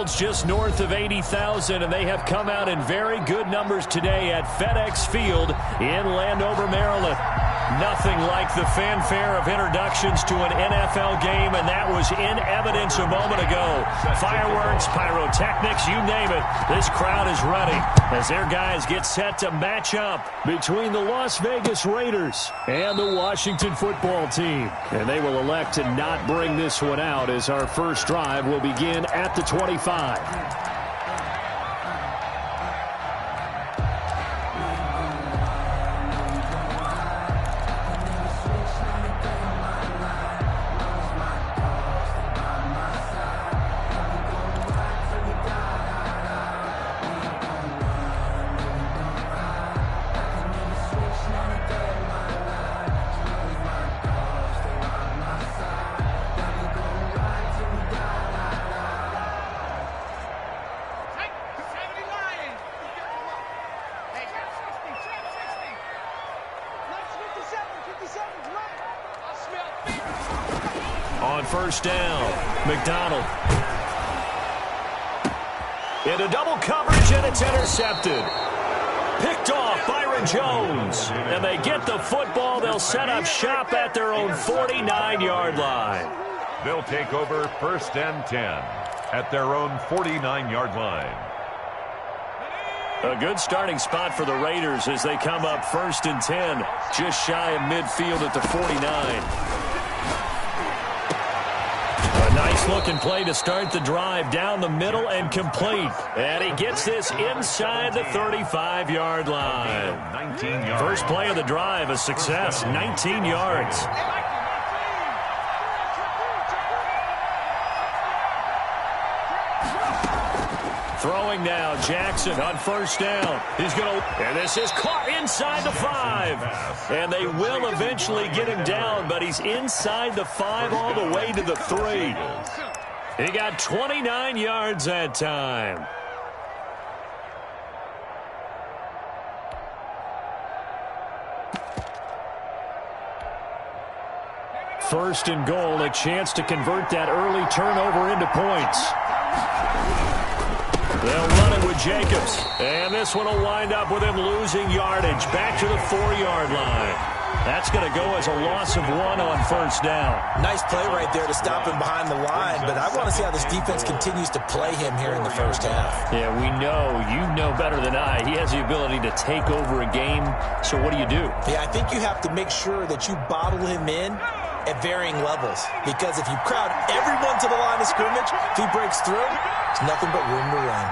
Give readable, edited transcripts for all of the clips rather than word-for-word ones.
Just north of 80,000, and they have come out in very good numbers today at FedEx Field in Landover, Maryland. Nothing like the fanfare of introductions to an NFL game, and that was in evidence a moment ago. Fireworks, pyrotechnics, you name it. This crowd is ready as their guys get set to match up between the Las Vegas Raiders and the Washington football team. And they will elect to not bring this one out as our first drive will begin at the 25. On first down, McDonald. Into double coverage, and it's intercepted. Picked off Byron Jones. And they get the football. They'll set up shop at their own 49-yard line. They'll take over first and 10 at their own 49-yard line. A good starting spot for the Raiders as they come up first and 10, just shy of midfield at the 49. Nice-looking play to start the drive down the middle and complete. And he gets this inside the 35-yard line. 19 yards. First play of the drive, a success, 19 yards. Throwing now, Jackson on first down. He's going to, and this is caught inside the 5. And they will eventually get him down, but he's inside the 5 all the way to the 3. He got 29 yards that time. First and goal, a chance to convert that early turnover into points. They'll run it with Jacobs. And this one will wind up with him losing yardage back to the 4-yard line. That's going to go as a loss of 1 on first down. Nice play right there to stop him behind the line, but I want to see how this defense continues to play him here in the first half. Yeah, we know, you know better than I, he has the ability to take over a game. So what do you do? Yeah, I think you have to make sure that you bottle him in at varying levels, because if you crowd everyone to the line of scrimmage, if he breaks through, there's nothing but room to run.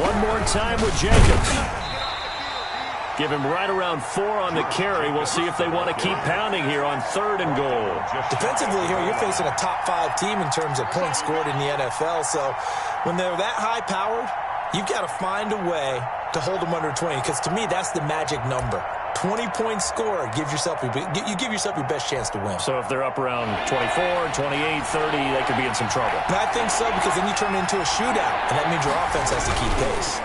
One more time with Jacobs. Give him right around 4 on the carry. We'll see if they want to keep pounding here on third and goal. Defensively here, you're facing a top 5 team in terms of points scored in the NFL, so when they're that high-powered, you've got to find a way to hold them under 20, because to me, that's the magic number. 20 points scored, you give yourself your best chance to win. So if they're up around 24, 28, 30, they could be in some trouble. I think so, because then you turn it into a shootout, and that means your offense has to keep pace.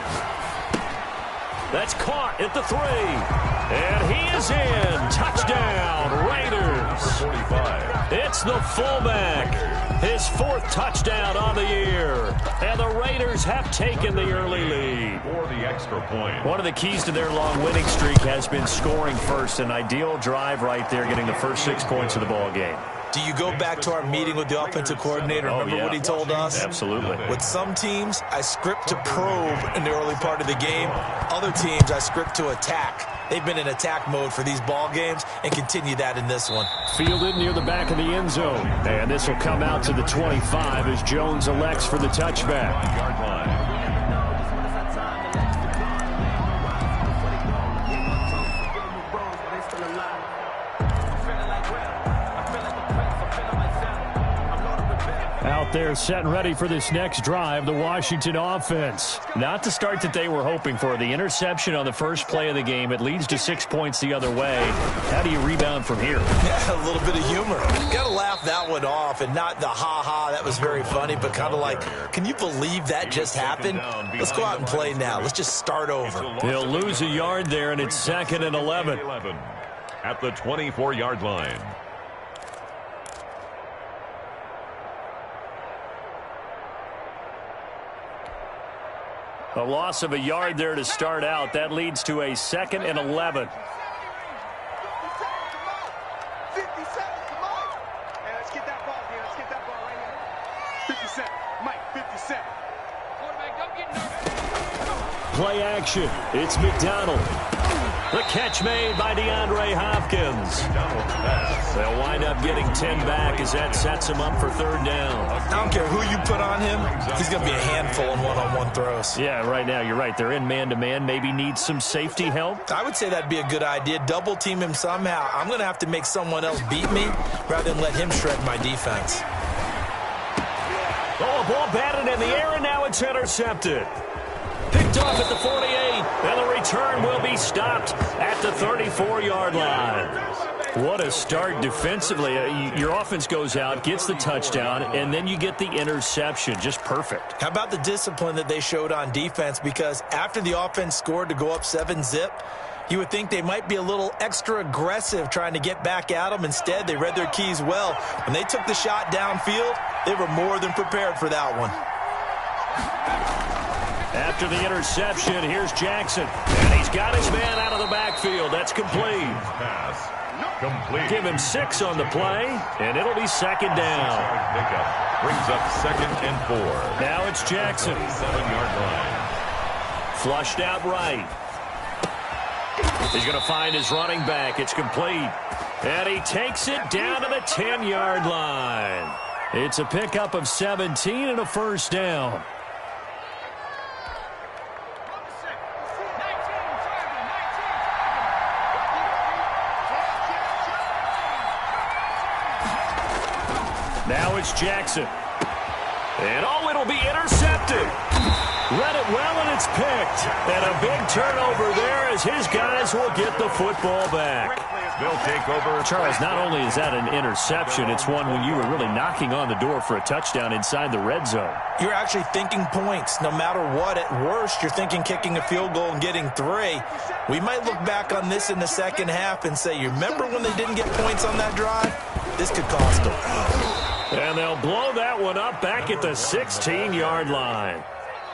That's caught at the 3. And he is in. Touchdown, Raiders. 45. It's the fullback. His 4th touchdown on the year. And the Raiders have taken the early lead. For the extra point. One of the keys to their long winning streak has been scoring first. An ideal drive right there, getting the first 6 points of the ball game. Do you go back to our meeting with the offensive coordinator? Remember what he told us? Absolutely. With some teams, I script to probe in the early part of the game. Other teams, I script to attack. They've been in attack mode for these ball games and continue that in this one. Fielded near the back of the end zone. And this will come out to the 25 as Jones elects for the touchback. Yard line. Out there set and ready for this next drive, the Washington offense. Not the start that they were hoping for. The interception on the first play of the game. It leads to 6 points the other way. How do you rebound from here? Yeah, a little bit of humor. Got to laugh that one off, and not the ha-ha, that was very funny, but kind of like, can you believe that just happened? Let's go out and play now. Let's just start over. They'll lose a yard there, and it's 2nd and 11. At the 24-yard line. A loss of a yard there to start out. That leads to a 2nd and 11. 50 seconds, Mike. Hey, let's get that ball here. Let's get that ball right here. 50 seconds. Mike, 50 seconds. Quarterback, don't get nervous. Play action. It's McDonald. The catch made by DeAndre Hopkins. They'll wind up getting 10 back as that sets him up for 3rd down. I don't care who you put on him. He's going to be a handful in one-on-one throws. Yeah, right now, you're right. They're in man-to-man. Maybe need some safety help. I would say that'd be a good idea. Double team him somehow. I'm going to have to make someone else beat me rather than let him shred my defense. Oh, a ball batted in the air, and now it's intercepted. Picked off at the 48, and the return will be stopped at the 34-yard line. What a start defensively. Your offense goes out, gets the touchdown, and then you get the interception. Just perfect. How about the discipline that they showed on defense? Because after the offense scored to go up 7-zip, you would think they might be a little extra aggressive trying to get back at them. Instead, they read their keys well. When they took the shot downfield, they were more than prepared for that one. After the interception, here's Jackson. And he's got his man out of the backfield. That's complete. Pass. Complete. Give him 6 on the play, and it'll be 2nd down. Pickup brings up 2nd and 4. Now it's Jackson. 7-yard line. Flushed out right. He's going to find his running back. It's complete. And he takes it down to the 10-yard line. It's a pickup of 17 and a 1st down. Now it's Jackson. And it'll be intercepted. Read it well, and it's picked. And a big turnover there as his guys will get the football back. They'll take over. Charles, not only is that an interception, it's one when you were really knocking on the door for a touchdown inside the red zone. You're actually thinking points. No matter what, at worst, you're thinking kicking a field goal and getting 3. We might look back on this in the second half and say, you remember when they didn't get points on that drive? This could cost them. And they'll blow that one up back at the 16-yard line.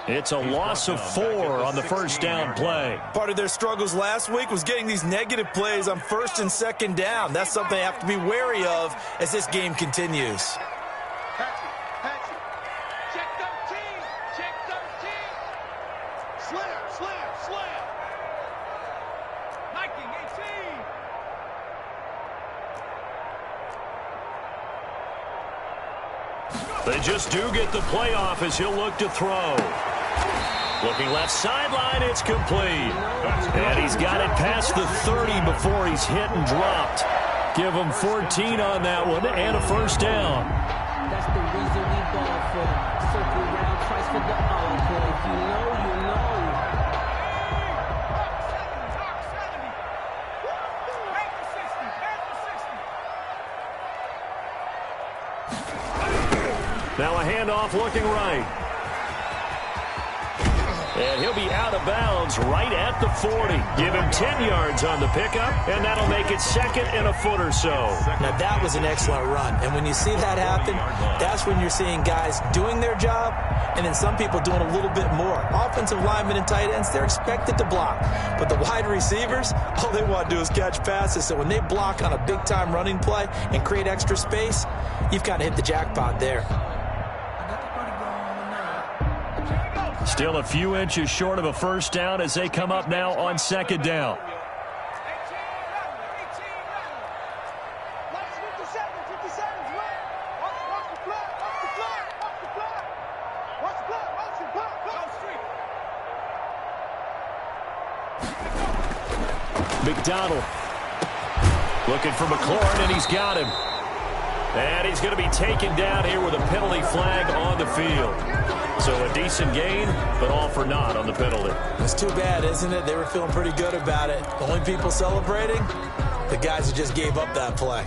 It's a loss of 4 on the 1st down play. Part of their struggles last week was getting these negative plays on 1st and 2nd down. That's something they have to be wary of as this game continues. Check 13. Check 13. Slam. Nike 18. They just do get the playoff as he'll look to throw. Looking left sideline, it's complete. And he's got it past the 30 before he's hit and dropped. Give him 14 on that one and a 1st down. That's the reason we ball for. Circle round, twice for the encore. If you know, you know. Now a handoff looking right. And he'll be out of bounds right at the 40. Give him 10 yards on the pickup, and that'll make it 2nd and a foot or so. Now, that was an excellent run. And when you see that happen, that's when you're seeing guys doing their job and then some people doing a little bit more. Offensive linemen and tight ends, they're expected to block. But the wide receivers, all they want to do is catch passes. So when they block on a big-time running play and create extra space, you've kind of hit the jackpot there. Still a few inches short of a 1st down as they come up now on 2nd down. McDonald looking for McLaurin, and he's got him. And he's going to be taken down here with a penalty flag on the field. So a decent gain, but all for naught on the penalty. It's too bad, isn't it? They were feeling pretty good about it. The only people celebrating, the guys who just gave up that play.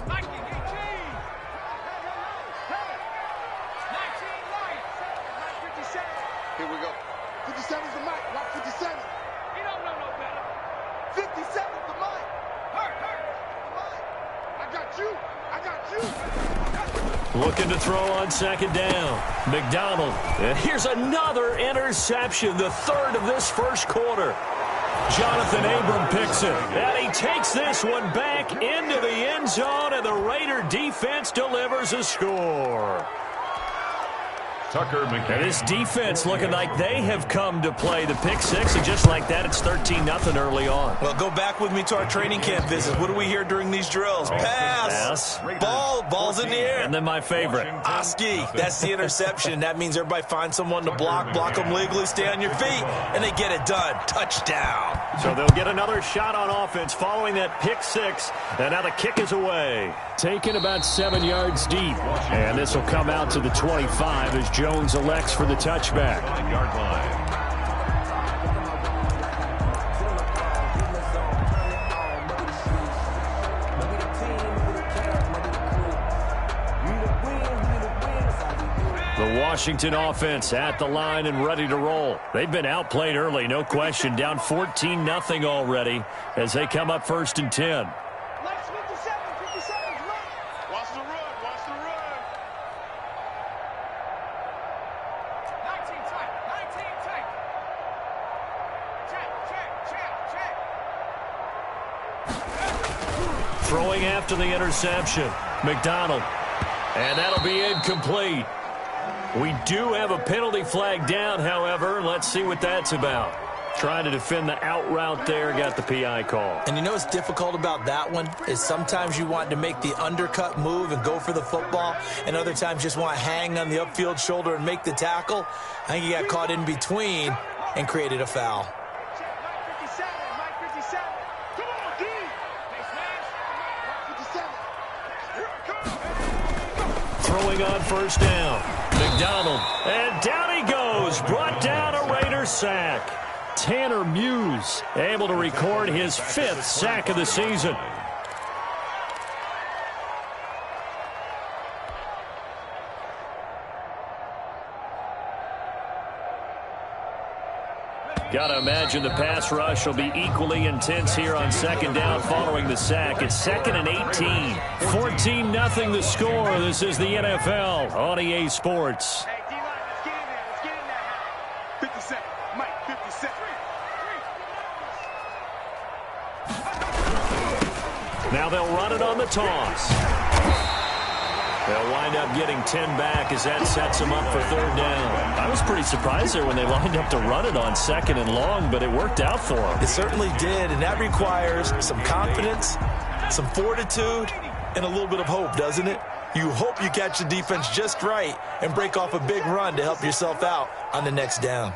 Here we go. 57's the mic. Watch 57. He don't know no better. 57's the mic. Hurt. The mic. I got you. Looking to throw on second down. McDonald. And here's another interception, the third of this first quarter. Jonathan Abram picks it, and he takes this one back into the end zone, and the Raider defense delivers a score. Tucker McKinnon. And this defense looking like they have come to play the pick six, and just like that, it's 13-0 early on. Well, go back with me to our training camp visit. What do we hear during these drills? Pass. Ball's in the air. And then my favorite. Oski, that's the interception. That means everybody finds someone to block them legally, stay on your feet, and they get it done. Touchdown. So they'll get another shot on offense following that pick six, and now the kick is away. Taken about 7 yards deep, and this will come out to the 25 as Jones elects for the touchback. 9-yard line. The Washington offense at the line and ready to roll. They've been outplayed early, no question. Down 14-0 already as they come up 1st and 10. Throwing after the interception. McDonald. And that'll be incomplete. We do have a penalty flag down, however. Let's see what that's about. Trying to defend the out route there, got the PI call. And you know what's difficult about that one is sometimes you want to make the undercut move and go for the football, and other times just want to hang on the upfield shoulder and make the tackle. I think he got caught in between and created a foul. Throwing on 1st down. McDonald. And down he goes. Brought down a Raider sack. Tanner Muse able to record his 5th sack of the season. Gotta imagine the pass rush will be equally intense here on 2nd down following the sack. It's 2nd and 18. 14-0 the score. This is the NFL on EA Sports. Hey, D-line, let's get in there. Let's get in there. 50 seconds. Mike, 50 seconds. Now they'll run it on the toss. They'll wind up getting 10 back as that sets them up for 3rd down. I was pretty surprised there when they lined up to run it on 2nd and long, but it worked out for them. It certainly did, and that requires some confidence, some fortitude, and a little bit of hope, doesn't it? You hope you catch the defense just right and break off a big run to help yourself out on the next down.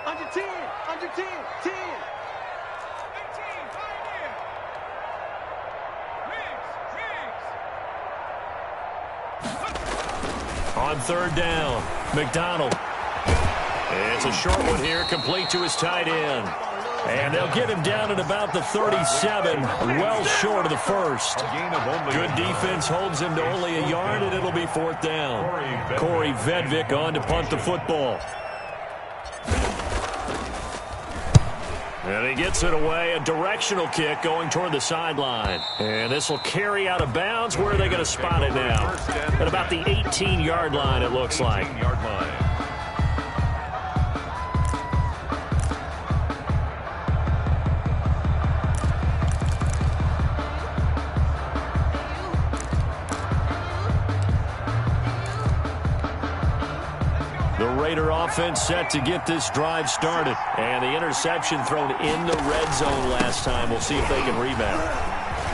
Under 10, under 10, 10. On 3rd down, McDonald. It's a short one here, complete to his tight end. And they'll get him down at about the 37, well short of the 1st. Good defense holds him to only a yard, and it'll be 4th down. Corey Vedvik on to punt the football. And he gets it away, a directional kick going toward the sideline. And this will carry out of bounds. Where are they going to spot it now? At about the 18-yard line, it looks like. 18-yard line. The Raider offense set to get this drive started. And the interception thrown in the red zone last time. We'll see if they can rebound.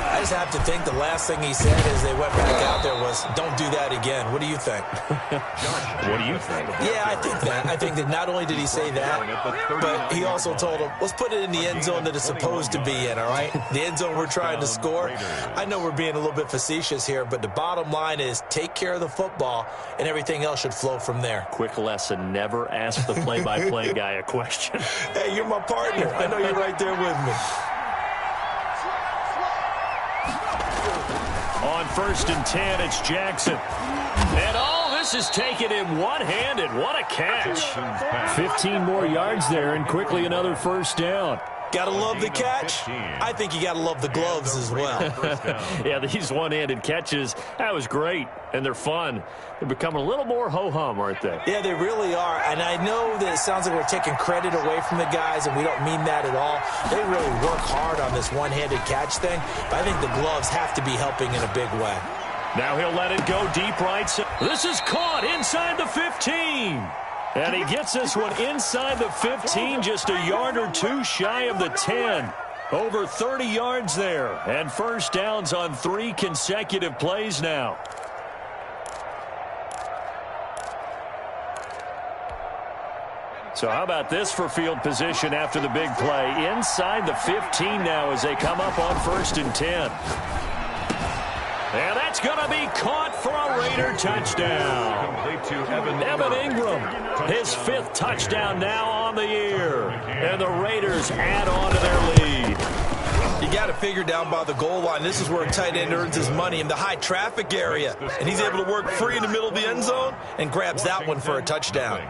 I just have to think the last thing he said as they went back out there was, don't do that again. What do you think? What do you think? Yeah, I think that. I think that not only did he say that, but he also told him, let's put it in the end zone that it's supposed to be in, all right? The end zone we're trying to score. I know we're being a little bit facetious here, but the bottom line is take care of the football, and everything else should flow from there. Quick lesson, never ask the play-by-play guy a question. Hey, you're my partner. I know you're right there with me. On 1st and 10, it's Jackson. And all this is taken in one-handed. What a catch. 15 more yards there, and quickly another 1st down. Gotta love the catch. I think you gotta love the gloves as well. Yeah, these one-handed catches, that was great, and they're fun. They're becoming a little more ho-hum, aren't they? Yeah, they really are, and I know that it sounds like we're taking credit away from the guys, and we don't mean that at all. They really work hard on this one-handed catch thing, but I think the gloves have to be helping in a big way. Now he'll let it go deep right. This is caught inside the 15. And he gets this one inside the 15, just a yard or two shy of the 10. Over 30 yards there. And first downs on 3 consecutive plays now. So how about this for field position after the big play? Inside the 15 now as they come up on 1st and 10. And that's going to be caught for a Raider touchdown. Complete to Evan Ingram, his 5th touchdown now on the year. And the Raiders add on to their lead. You got to figure down by the goal line. This is where a tight end earns his money, in the high traffic area. And he's able to work free in the middle of the end zone and grabs that one for a touchdown.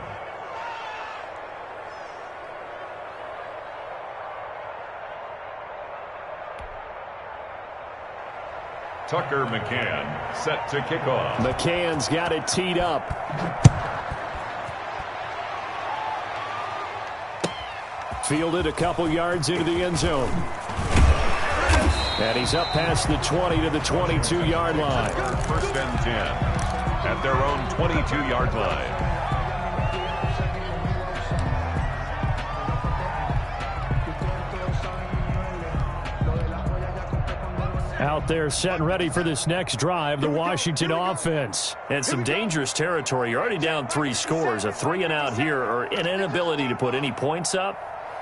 Tucker McCann set to kick off. McCann's got it teed up. Fielded a couple yards into the end zone. And he's up past the 20 to the 22-yard line. 1st and 10 at their own 22-yard line. Out there set and ready for this next drive, the Washington offense. And some dangerous territory. You're already down 3 scores. A 3-and-out here, or an inability to put any points up.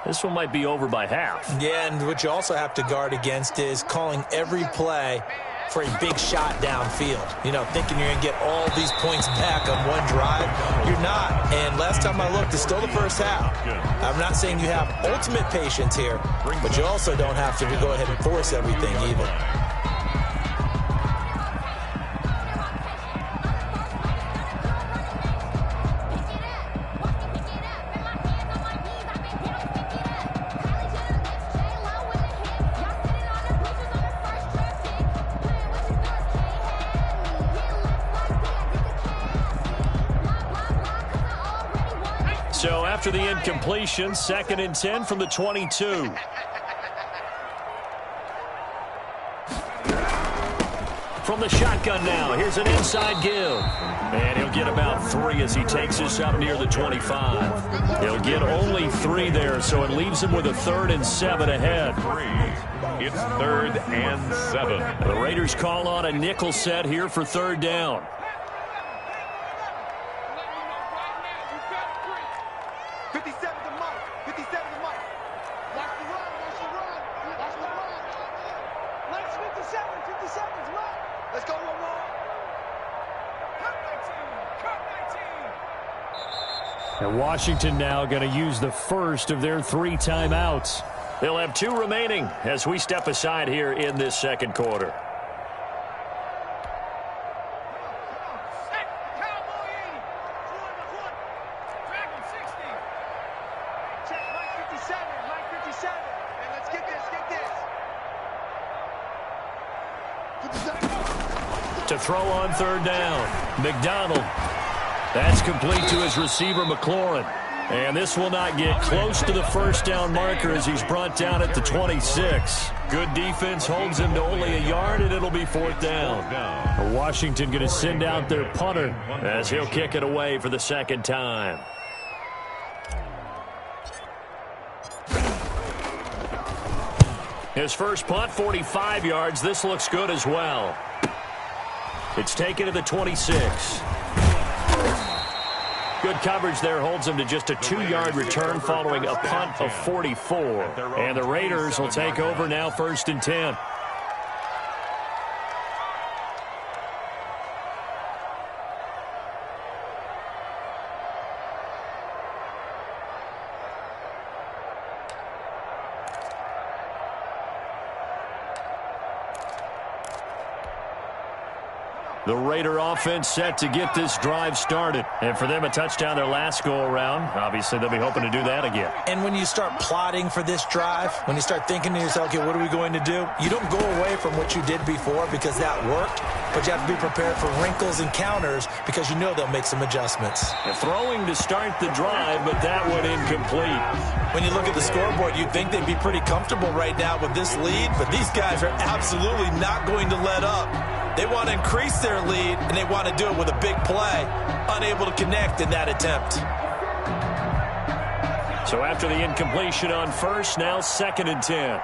This one might be over by half. Yeah, and what you also have to guard against is calling every play for a big shot downfield. You know, thinking you're going to get all these points back on one drive. You're not. And last time I looked, it's still the first half. I'm not saying you have ultimate patience here, but you also don't have to go ahead and force everything either. So after the incompletion, 2nd and 10 from the 22. From the shotgun now, here's an inside give. And he'll get about 3 as he takes this up near the 25. He'll get only 3 there, so it leaves him with a 3rd and 7 ahead. It's 3rd and 7. The Raiders call on a nickel set here for 3rd down. And Washington now going to use the first of their 3 timeouts. They'll have 2 remaining as we step aside here in this 2nd quarter. To throw on 3rd down, McDonald. That's complete to his receiver, McLaurin. And this will not get close to the 1st down marker as he's brought down at the 26. Good defense holds him to only a yard, and it'll be 4th down. Washington going to send out their punter as he'll kick it away for the 2nd time. His first punt, 45 yards. This looks good as well. It's taken to the 26. Good coverage there holds him to just a 2-yard return following a punt of 44. And the Raiders will take over now 1st and 10. The Raider offense set to get this drive started. And for them, a touchdown their last go-around. Obviously, they'll be hoping to do that again. And when you start plotting for this drive, when you start thinking to yourself, okay, what are we going to do? You don't go away from what you did before because that worked, but you have to be prepared for wrinkles and counters because you know they'll make some adjustments. And throwing to start the drive, but that one incomplete. When you look at the scoreboard, you'd think they'd be pretty comfortable right now with this lead, but these guys are absolutely not going to let up. They want to increase their lead, and they want to do it with a big play. Unable to connect in that attempt. So after the incompletion on first, now 2nd and 10.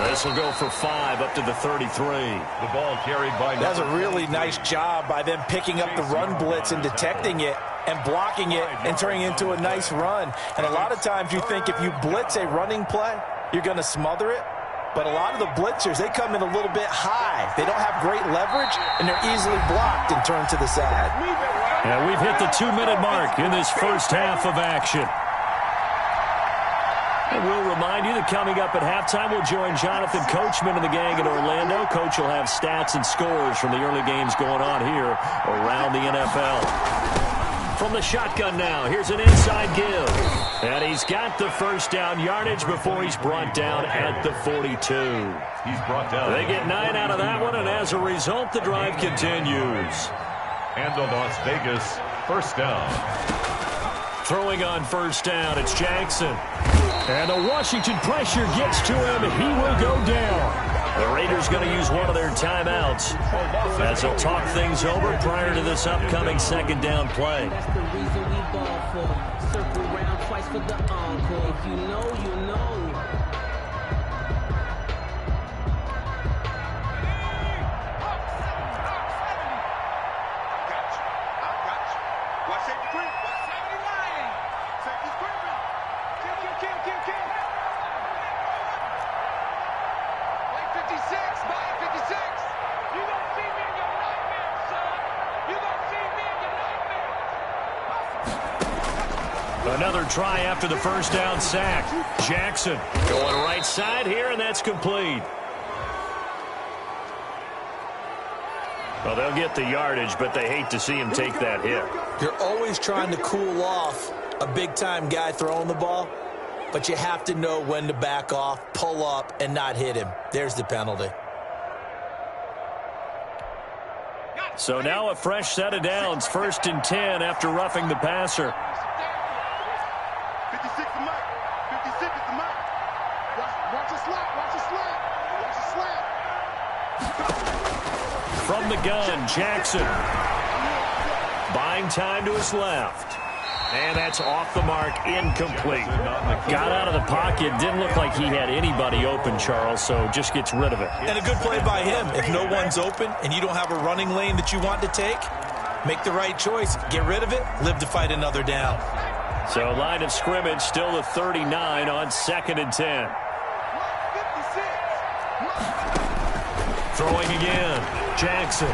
This will go for 5 up to the 33. The ball carried by... That's a really nice job by them picking up the run blitz and detecting it and blocking it and turning it into a nice run. And a lot of times you think if you blitz a running play, you're going to smother it. But a lot of the blitzers, they come in a little bit high. They don't have great leverage, and they're easily blocked and turned to the side. And we've hit the 2-minute mark in this first half of action. And we'll remind you that coming up at halftime, we'll join Jonathan Coachman and the gang in Orlando. Coach will have stats and scores from the early games going on here around the NFL. From the shotgun now, here's an inside give. And he's got the first down yardage before he's brought down at the 42. He's brought down. They get 9 out of that one, and as a result, the drive continues. And the Las Vegas first down. Throwing on first down, it's Jackson. And the Washington pressure gets to him. He will go down. The Raiders going to use one of their timeouts as they'll talk things over prior to this upcoming 2nd down play. That's the reason we ball for. Circle around twice for the encore. If you know, you know. Another try after the first down sack. Jackson going right side here, and that's complete. Well, they'll get the yardage, but they hate to see him take that hit. You're always trying to cool off a big-time guy throwing the ball, but you have to know when to back off, pull up, and not hit him. There's the penalty. So now a fresh set of downs, 1st and 10 after roughing the passer. 56 is Mike. 56 is the Mike. Watch the slap. Watch the slap. Watch the slap. From the gun, Jackson. Buying time to his left. And that's off the mark, incomplete. Got out of the pocket, didn't look like he had anybody open, Charles, so just gets rid of it. And a good play by him. If no one's open and you don't have a running lane that you want to take, make the right choice. Get rid of it, live to fight another down. So line of scrimmage still the 39 on 2nd and 10. Throwing again, Jackson.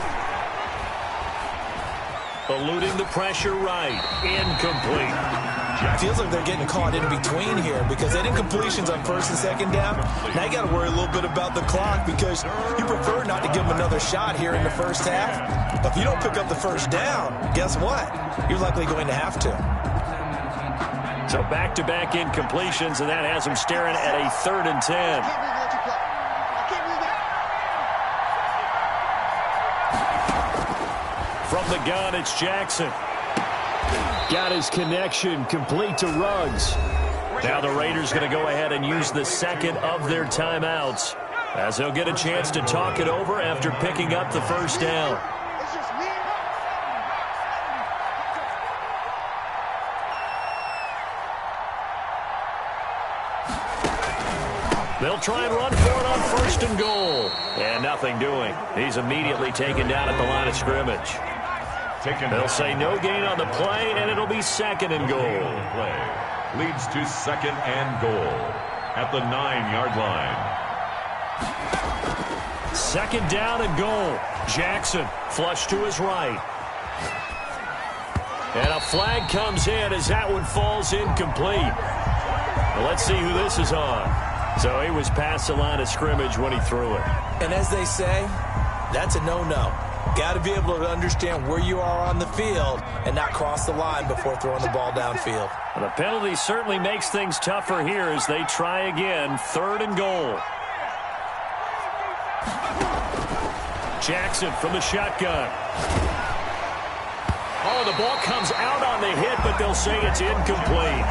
Eluding the pressure right. Incomplete. Feels like they're getting caught in between here because that incompletion's on 1st and 2nd down. Now you got to worry a little bit about the clock because you prefer not to give them another shot here in the first half. But if you don't pick up the first down, guess what? You're likely going to have to. So back-to-back incompletions, and that has them staring at a 3rd and 10. From the gun, it's Jackson. Got his connection complete to Ruggs. Now the Raiders going to go ahead and use the 2nd of their timeouts as they'll get a chance to talk it over after picking up the first down. They'll try and run for it on 1st and goal. And nothing doing. He's immediately taken down at the line of scrimmage. They'll say no gain on the play, and it'll be 2nd and goal. Play leads to 2nd and goal at the 9-yard line. 2nd down and goal. Jackson flush to his right. And a flag comes in as that one falls incomplete. Well, let's see who this is on. So he was past the line of scrimmage when he threw it. And as they say, that's a no-no. Got to be able to understand where you are on the field and not cross the line before throwing the ball downfield. The penalty certainly makes things tougher here as they try again. 3rd and goal. Jackson from the shotgun. Oh, the ball comes out on the hit, but they'll say it's incomplete.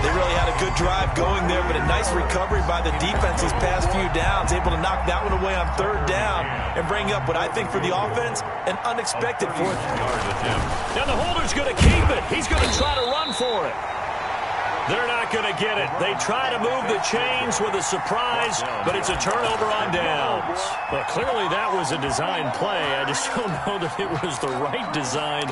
They really had a good drive going there, but a nice recovery by the defense these past few downs, able to knock that one away on 3rd down and bring up what I think for the offense, an unexpected 4th yard attempt. Now the holder's going to keep it. He's going to try to run for it. They're not going to get it. They try to move the chains with a surprise, but it's a turnover on downs. Well, clearly that was a design play. I just don't know that it was the right design.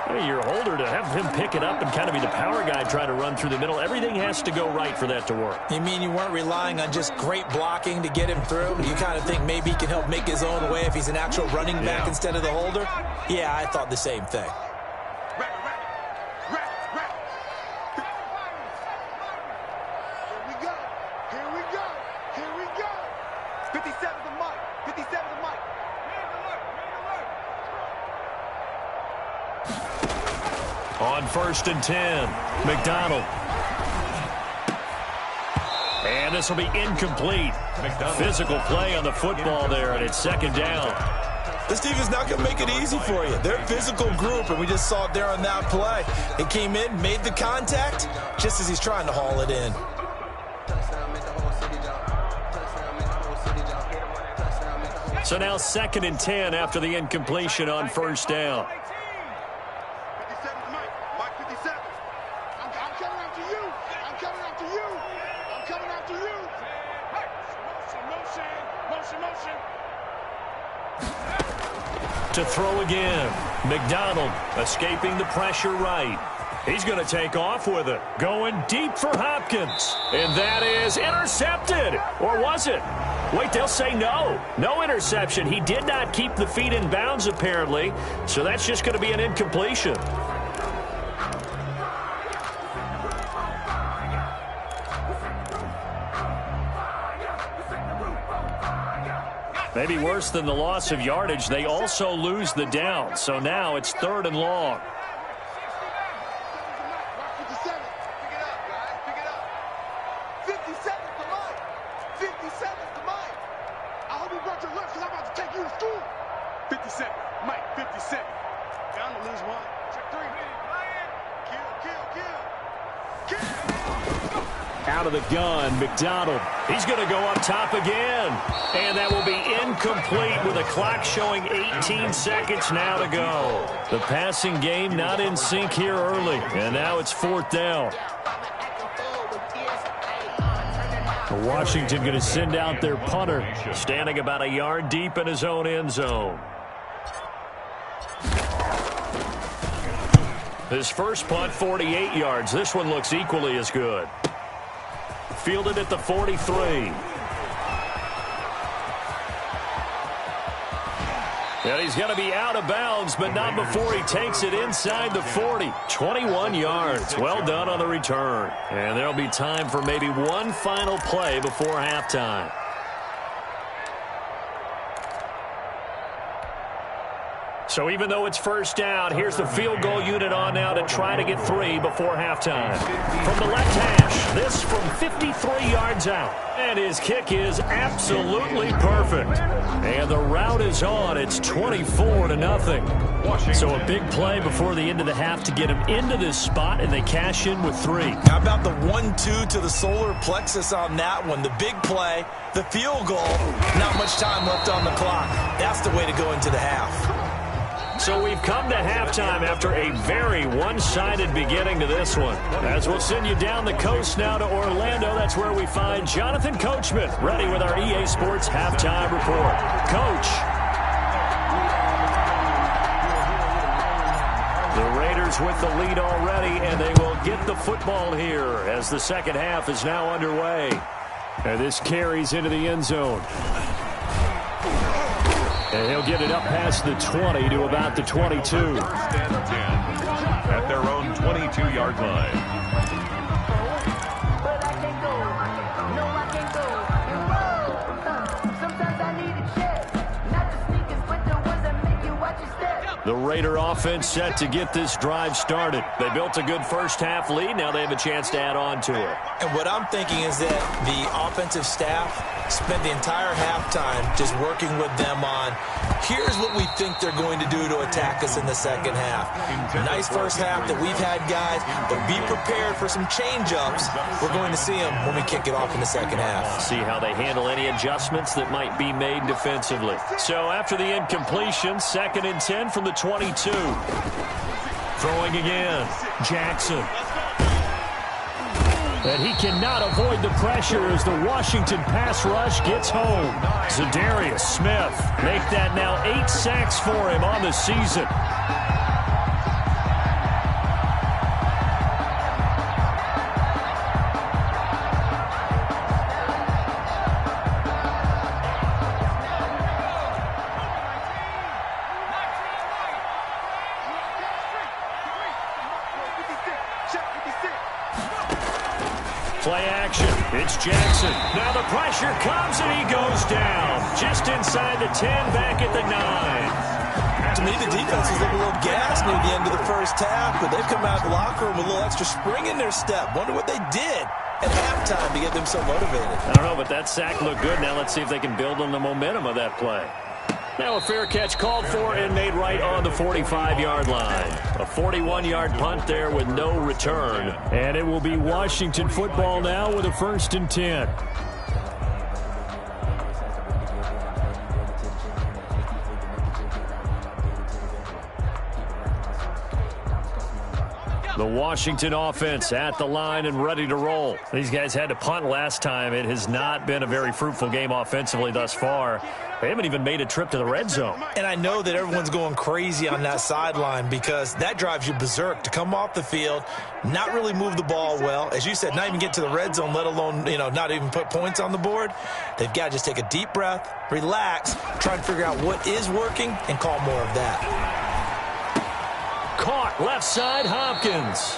Hey, your holder to have him pick it up and kind of be the power guy trying to run through the middle. Everything has to go right for that to work. You mean you weren't relying on just great blocking to get him through? You kind of think maybe he can help make his own way if he's an actual running back instead of the holder? Yeah, I thought the same thing. Here we go. 57 to Mike. 57 to Mike. On 1st and 10, McDonald. And this will be incomplete. Physical play on the football there, and it's 2nd down. This defense not going to make it easy for you. They're a physical group, and we just saw it there on that play. He came in, made the contact, just as he's trying to haul it in. So now 2nd and 10 after the incompletion on 1st down. 57 to Mike. Mike 57. I'm coming after you. I'm coming after you. I'm coming after you. Hey, motion. To throw again. McDonald escaping the pressure right. He's going to take off with it. Going deep for Hopkins. And that is intercepted. Or was it? Wait, they'll say no. No interception. He did not keep the feet in bounds, apparently. So that's just going to be an incompletion. Maybe worse than the loss of yardage, they also lose the down. So now it's 3rd and long. 57. Pick it up, guys. Pick it up. 57 to Mike. 57 to Mike. I hope you brought your lunch because I'm about to take you to school. 57. Mike, 57. Down to lose one. Check 3. Kill. Out of the gun, McDonald. He's going to go up top again. And that will be incomplete with a clock showing 18 seconds now to go. The passing game not in sync here early. And now it's 4th down. Washington going to send out their punter, standing about a yard deep in his own end zone. His first punt, 48 yards. This one looks equally as good. Fielded at the 43. And he's going to be out of bounds, but not before he takes it inside the 40. 21 yards. Well done on the return. And there'll be time for maybe one final play before halftime. So even though it's 1st down, here's the field goal unit on now to try to get 3 before halftime. From the left hash, this from 53 yards out. And his kick is absolutely perfect. And the route is on. It's 24-0. So a big play before the end of the half to get him into this spot, and they cash in with 3. How about the 1-2 to the solar plexus on that one? The big play, the field goal, not much time left on the clock. That's the way to go into the half. So we've come to halftime after a very one-sided beginning to this one. As we'll send you down the coast now to Orlando, that's where we find Jonathan Coachman, ready with our EA Sports Halftime Report. Coach. The Raiders with the lead already, and they will get the football here as the second half is now underway. And this carries into the end zone. And he'll get it up past the 20 to about the 22. at their own 22-yard line. The Raider offense set to get this drive started. They built a good first-half lead. Now they have a chance to add on to it. And what I'm thinking is that the offensive staff spent the entire halftime just working with them on, here's what we think they're going to do to attack us in the second half. Nice first half that we've had, guys, but be prepared for some change-ups. We're going to see them when we kick it off in the second half. See how they handle any adjustments that might be made defensively. So after the incompletion, 2nd and 10 from the 22. Throwing again, Jackson. And he cannot avoid the pressure as the Washington pass rush gets home. Zadarius Smith make that now 8 sacks for him on the season. Play action. It's Jackson. Now the pressure comes and he goes down. Just inside the 10, back at the 9. To me, the defense was a little gassed near the end of the first half, but they've come out of the locker room with a little extra spring in their step. Wonder what they did at halftime to get them so motivated. I don't know, but that sack looked good. Now let's see if they can build on the momentum of that play. Now a fair catch called for and made right on the 45-yard line. A 41-yard punt there with no return. And it will be Washington football now with a 1st and 10. The Washington offense at the line and ready to roll. These guys had to punt last time. It has not been a very fruitful game offensively thus far. They haven't even made a trip to the red zone. And I know that everyone's going crazy on that sideline because that drives you berserk to come off the field, not really move the ball well. As you said, not even get to the red zone, let alone, not even put points on the board. They've got to just take a deep breath, relax, try and figure out what is working and call more of that. Caught left side, Hopkins.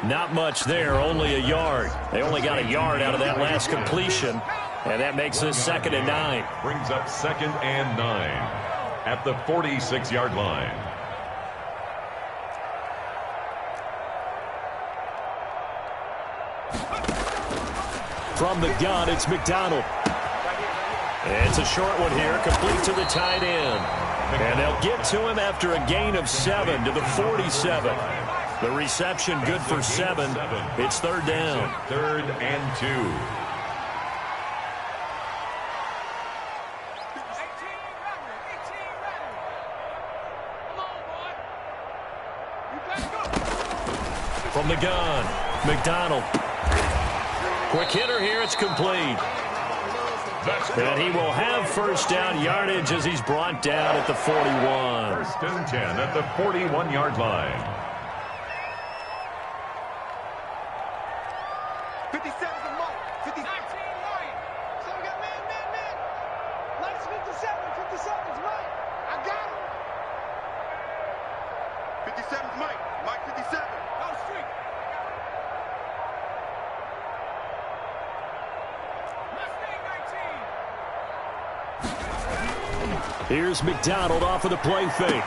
Not much there, only a yard. They only got a yard out of that last completion, and that makes this 2nd and 9. Brings up 2nd and 9 at the 46-yard line. From the gun, it's McDonald. It's a short one here, complete to the tight end. And they'll get to him after a gain of 7 to the 47. The reception good for 7. It's 3rd down. 3rd and 2. From the gun, McDonald. Quick hitter here, it's complete. And he will have 1st down yardage as he's brought down at the 41. 1st and 10 at the 41-yard line. 57 to Mike. 19 Mike. So we got man. Nice 57. 57's Mike. I got him. 57's Mike. Mike 57. Go street. Here's McDonald off of the play fake.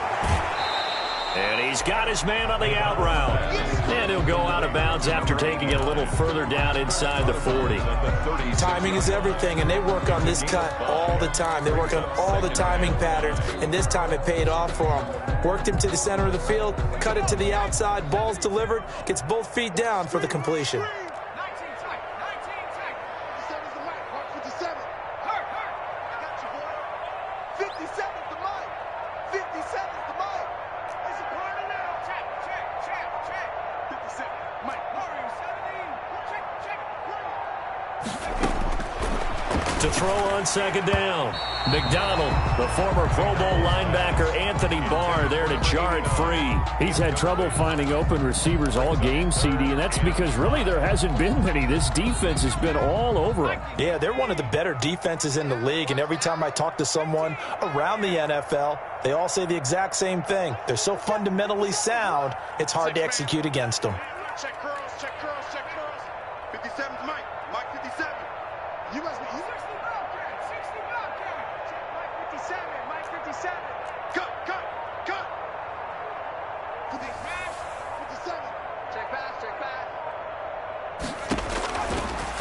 And he's got his man on the out route. And he'll go out of bounds after taking it a little further down inside the 40. Timing is everything, and they work on this cut all the time. They work on all the timing patterns, and this time it paid off for them. Worked him to the center of the field, cut it to the outside, ball's delivered, gets both feet down for the completion. 57. To throw on second down. McDonald, the former Pro Bowl linebacker Anthony Barr there to jar it free. He's had trouble finding open receivers all game, CD, and that's because really there hasn't been many. This defense has been all over them. Yeah, they're one of the better defenses in the league, and every time I talk to someone around the NFL, they all say the exact same thing. They're so fundamentally sound, it's hard to execute against them. Check curls, check curls, check curls. 57's Mike. Mike 57. You must be 60 Bobcat, 60 Bobcat. Check Mike 57, Mike 57. Cut, cut, cut. 57. Check pass, check pass.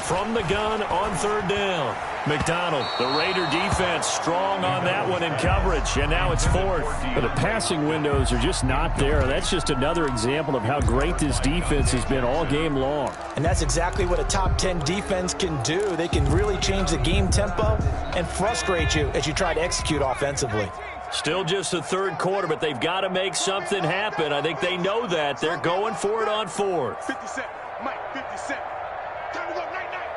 From the gun on third down. McDonald, the Raider defense, strong on that one in coverage, and now it's fourth. But the passing windows are just not there. That's just another example of how great this defense has been all game long. And that's exactly what a top 10 defense can do. They can really change the game tempo and frustrate you as you try to execute offensively. Still just the third quarter, but they've got to make something happen. I think they know that. They're going for it on fourth. 57, Mike 57. Time to go, night, night.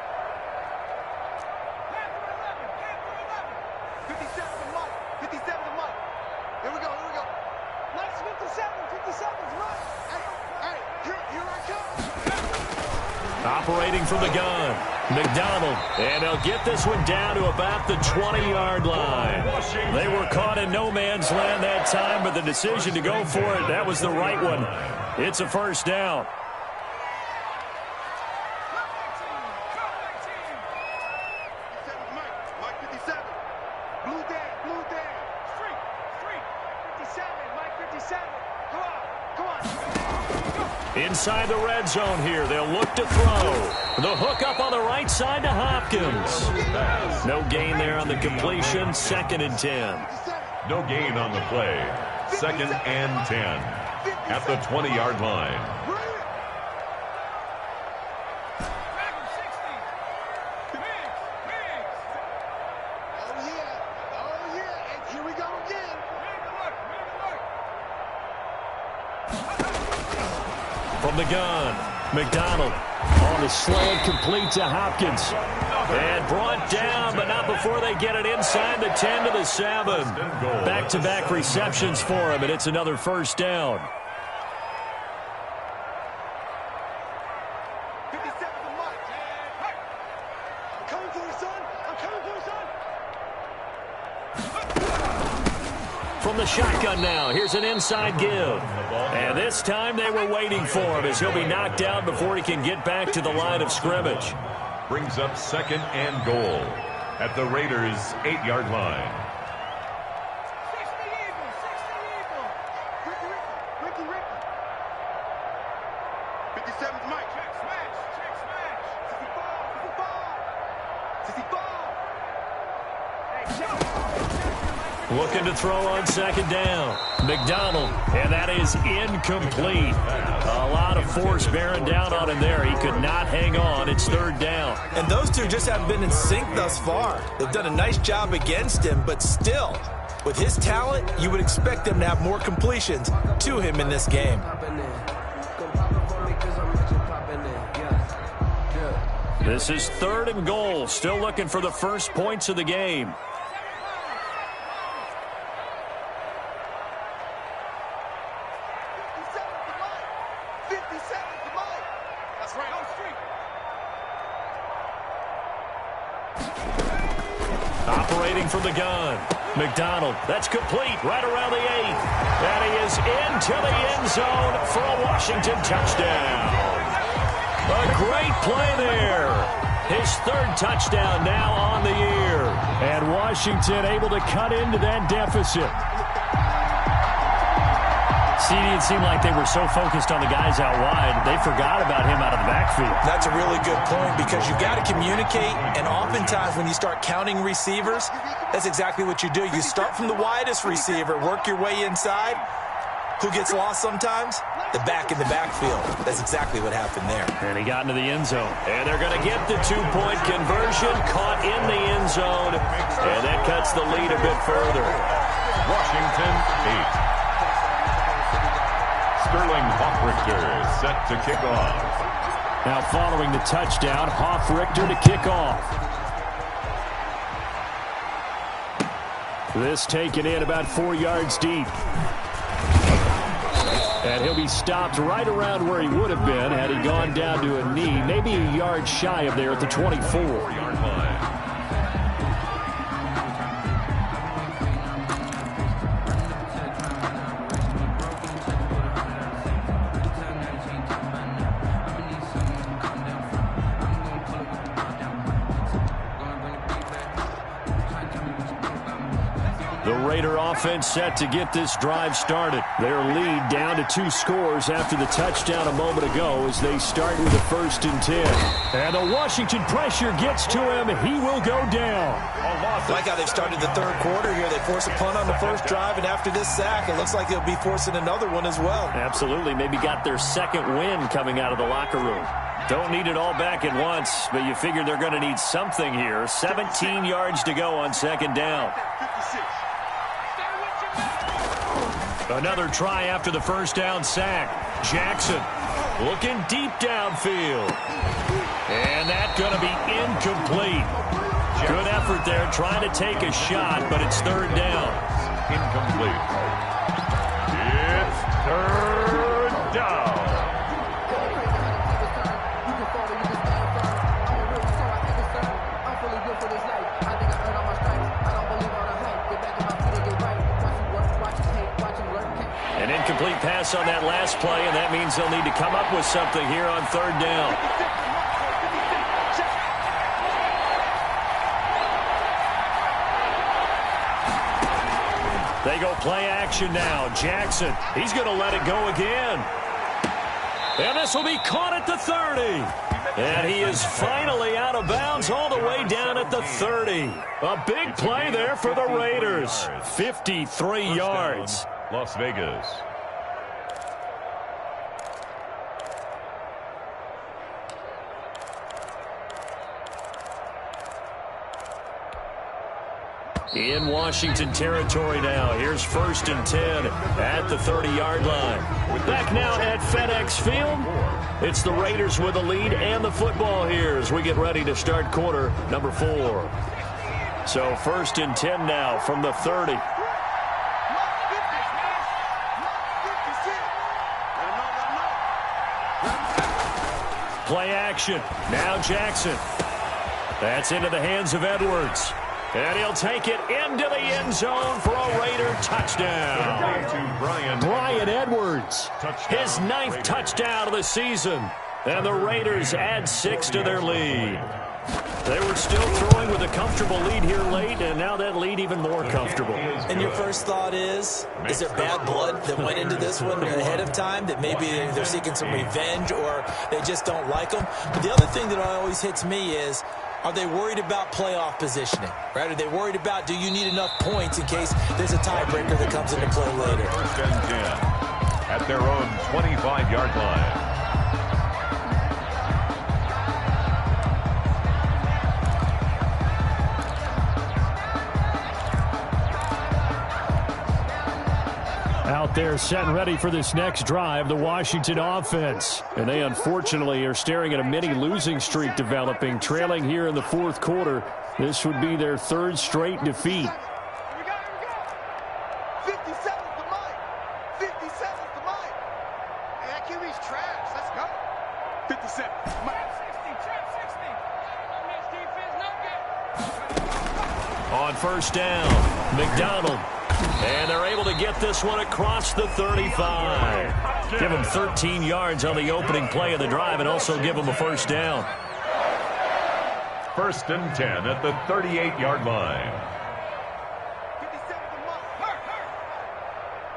57 to Mike, 57 to Mike. Here we go, here we go. Mike's 57, 57's Mike. Hey, here I come. Operating from the gun, McDonald, and they'll get this one down to about the 20-yard line. They were caught in no man's land that time, but the decision to go for it, that was the right one. It's a first down. Mike 57. Blue Dan, blue Dan. Street, 57, Mike 57. Come on. Inside the red zone here, they'll look to throw. The hook up on the right side to Hopkins. No gain there on the completion, 2nd and 10. No gain on the play. 2nd and 10 at the 20-yard line. From the gun, McDonald on the slant, complete to Hopkins. And brought down, but not before they get it inside the 10 to the 7. Back-to-back receptions for him, and it's another first down. 57 to Mike. Hey, I'm coming for you, son. I'm coming for you, son. From the shotgun now, here's an inside give. And this time they were waiting for him as he'll be knocked down before he can get back to the line of scrimmage. Brings up 2nd and goal at the Raiders' 8-yard line. 60 evil. Ricky. 57's Mike. Check smash. 65. Looking to throw on second down. McDonald, and that is incomplete. A lot of force bearing down on him there. He could not hang on. It's 3rd down. And those two just haven't been in sync thus far. They've done a nice job against him, but still, with his talent, you would expect them to have more completions to him in this game. This is 3rd and goal. Still looking for the first points of the game. Operating from the gun. McDonald, that's complete right around the 8. And he is into the end zone for a Washington touchdown. A great play there. His 3rd touchdown now on the year. And Washington able to cut into that deficit. CD, it seemed like they were so focused on the guys out wide, they forgot about him out of the backfield. That's a really good point because you've got to communicate, and oftentimes when you start counting receivers, that's exactly what you do. You start from the widest receiver, work your way inside. Who gets lost sometimes? The back in the backfield. That's exactly what happened there. And he got into the end zone. And they're going to get the 2-point conversion, caught in the end zone, and that cuts the lead a bit further. Washington 8. Sterling Hoffrichter set to kick off. Now following the touchdown, Hoffrichter to kick off. This taken in about 4 yards deep. And he'll be stopped right around where he would have been had he gone down to a knee, maybe a yard shy of there at the 24-yard line. Raider offense set to get this drive started. Their lead down to 2 scores after the touchdown a moment ago as they start with a 1st and 10. And the Washington pressure gets to him. He will go down. Like how they've started the 3rd quarter here. They force a punt on the first drive, and after this sack, it looks like they'll be forcing another one as well. Absolutely. Maybe got their 2nd win coming out of the locker room. Don't need it all back at once, but you figure they're going to need something here. 17 yards to go on 2nd down. Another try after the 1st down sack. Jackson looking deep downfield. And that's going to be incomplete. Good effort there trying to take a shot, but it's 3rd down. Incomplete. It's 3rd down. An incomplete pass on that last play, and that means they'll need to come up with something here on 3rd down. They go play action now. Jackson, he's going to let it go again. And this will be caught at the 30. And he is finally out of bounds all the way down at the 30. A big play there for the Raiders. 53 yards. Las Vegas. In Washington territory now. Here's 1st and 10 at the 30-yard line. Back now at FedEx Field. It's the Raiders with the lead and the football here as we get ready to start quarter number 4. So 1st and 10 now from the 30. Play action. Now Jackson. That's into the hands of Edwards. And he'll take it into the end zone for a Raider touchdown. Brian Edwards, his 9th touchdown of the season. And the Raiders add 6 to their lead. They were still throwing with a comfortable lead here late, and now that lead even more comfortable. And your first thought is there bad blood that went into this one ahead of time, that maybe they're seeking some revenge or they just don't like them? But the other thing that always hits me is, are they worried about playoff positioning? Right? Are they worried about, do you need enough points in case there's a tiebreaker that comes into play later? 1st and 10 at their own 25-yard line. Out there set and ready for this next drive, the Washington offense. And they unfortunately are staring at a mini losing streak developing, trailing here in the 4th quarter. This would be their 3rd straight defeat. Here we go. 57 to Mike. 57 to Mike. Hey, that QB's trash. Let's go. 57. Mike. 60. On 1st down, McDonald. And they're able to get this one across the 35. Give them 13 yards on the opening play of the drive and also give them a 1st down. 1st and 10 at the 38-yard line. 57 to Mike. Hurt.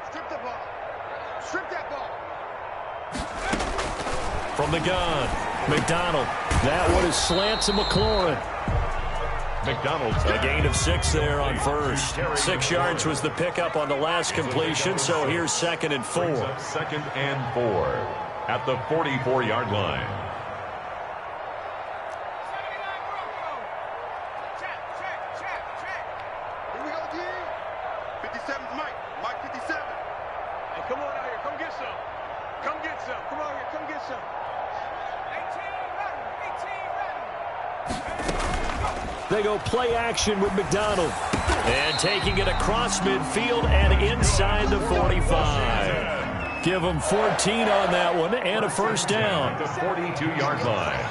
Strip the ball. Strip that ball. From the gun, McDonald. That one is slant to McLaurin. McDonald's a gain of 6 there on 1st. 6 yards was the pickup on the last completion, so here's 2nd and 4. 2nd and 4 at the 44-yard line. Here we go, D. 57's Mike. Mike 57. Hey, come on out here. Come get some. Come get some. Come on here. Come get some. 18 ready. 18 ready. They go play action with McDonald. And taking it across midfield and inside the 45. Give them 14 on that one and a first down. The 42-yard line.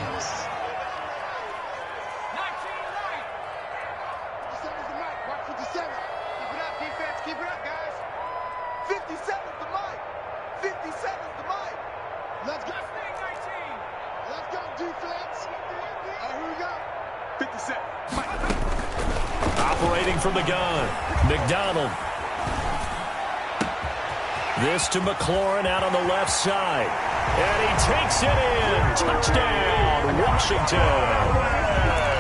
Operating from the gun, McDonald. This to McLaurin out on the left side. And he takes it in. Touchdown, Washington.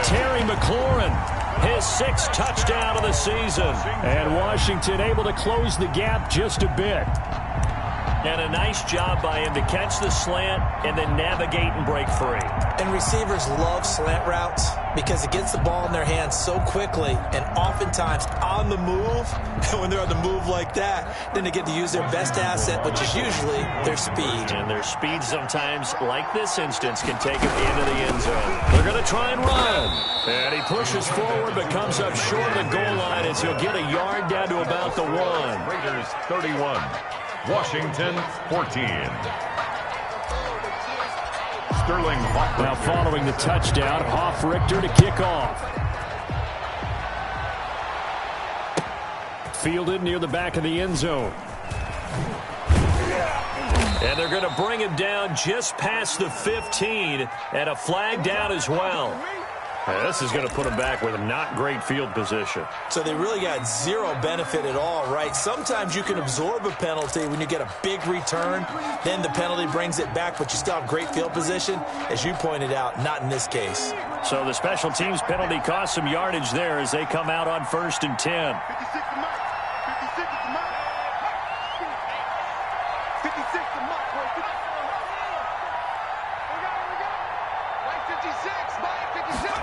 Terry McLaurin, his 6th touchdown of the season. And Washington able to close the gap just a bit. And a nice job by him to catch the slant and then navigate and break free. And receivers love slant routes because it gets the ball in their hands so quickly and oftentimes on the move. And when they're on the move like that, then they get to use their best asset, which is usually their speed. And their speed sometimes, like this instance, can take them into the end zone. They're going to try and run. And he pushes forward but comes up short of the goal line as he'll get a yard down to about the 1. Raiders 31. Washington 14. Sterling Hoffrichter. Now following the touchdown, Hoffrichter to kick off. Fielded near the back of the end zone. And they're going to bring him down just past the 15 and a flag down as well. This is going to put him back with a not great field position. So they really got zero benefit at all, right? Sometimes you can absorb a penalty when you get a big return. Then the penalty brings it back, but you still have great field position. As you pointed out, not in this case. So the special teams penalty cost some yardage there as they come out on 1st and 10. 56 to Mike. 56 to Mike. 56 to Mike. We got it. Mike 56. Mike 56.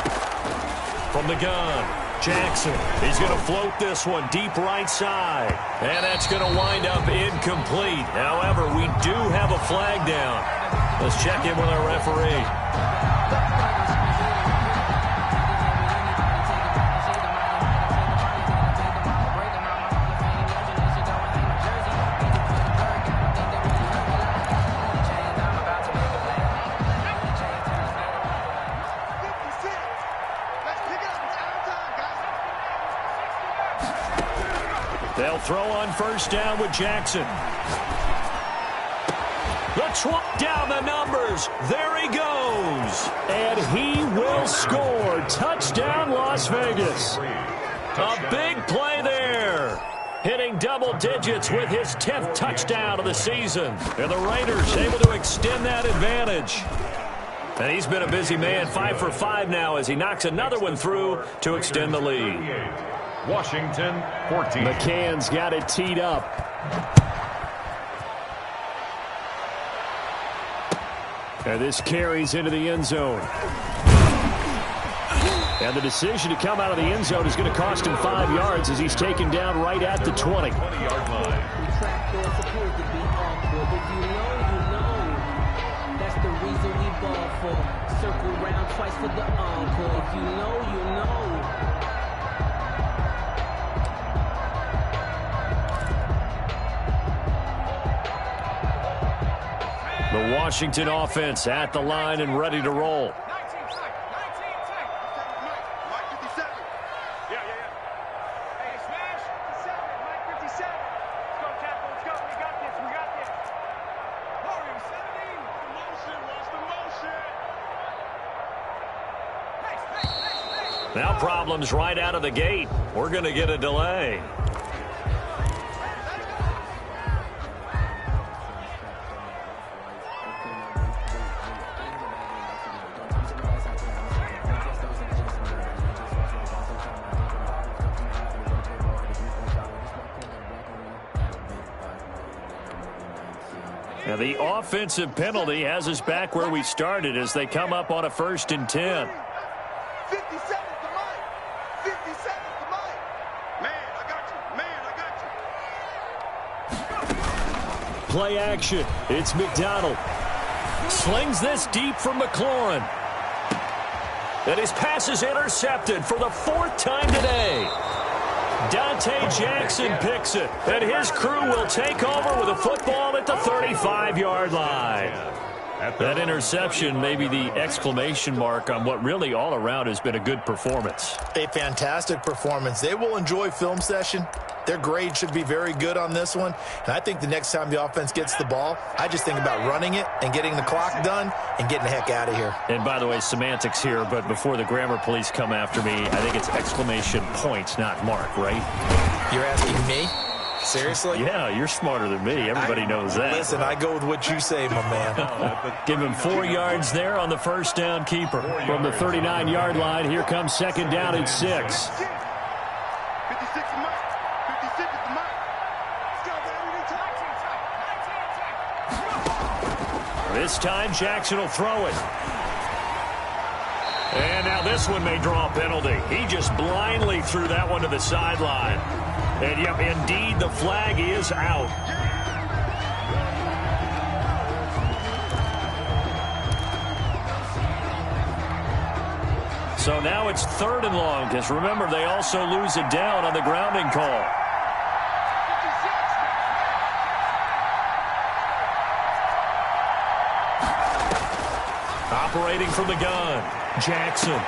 From the gun, Jackson. He's going to float this one deep right side. And that's going to wind up incomplete. However, we do have a flag down. Let's check in with our referee. They'll throw on 1st down with Jackson. The down the numbers. There he goes. And he will score. Touchdown, Las Vegas. A big play there. Hitting double digits with his 10th touchdown of the season. And the Raiders able to extend that advantage. And he's been a busy man, 5 for 5 now as he knocks another one through to extend the lead. Washington 14. McCann's got it teed up. And this carries into the end zone. And the decision to come out of the end zone is going to cost him 5 yards as he's taken down right at the 20. 20-yard line. That's the reason we ball for. Circle round twice for the encore. If you know, you know. The Washington offense at the line and ready to roll. 19 Mike 57. Yeah. Hey, smash. 57. Mike 57. Let's go, tackle. Let's go. We got this. Warrior 70. Motion. Watch the motion. Now problems right out of the gate. We're going to get a delay. Now the offensive penalty has us back where we started as they come up on a 1st and 10. 57 to Mike. 57 to Mike. Man, I got you. Play action. It's McDonald. Slings this deep for McLaurin. And his pass is intercepted for the 4th time today. Donte Jackson picks it, and his crew will take over with a football at the 35-yard line. That interception may be the exclamation mark on what really all around has been a good performance. A fantastic performance. They will enjoy film session. Their grade should be very good on this one. And I think the next time the offense gets the ball, I just think about running it and getting the clock done and getting the heck out of here. And by the way, semantics here, but before the grammar police come after me, I think it's exclamation points, not mark, right? You're asking me? Seriously? Yeah, you're smarter than me. Everybody knows that. Listen, I go with what you say, my man. Give him 4 yards there on the first down keeper. From the 39-yard line, here comes second down and 6. 56 is mine. 56 is mine. This time, Jackson will throw it. And now this one may draw a penalty. He just blindly threw that one to the sideline. And, yep, indeed, the flag is out. So now it's 3rd and long, because remember, they also lose it down on the grounding call. Operating from the gun, Jackson.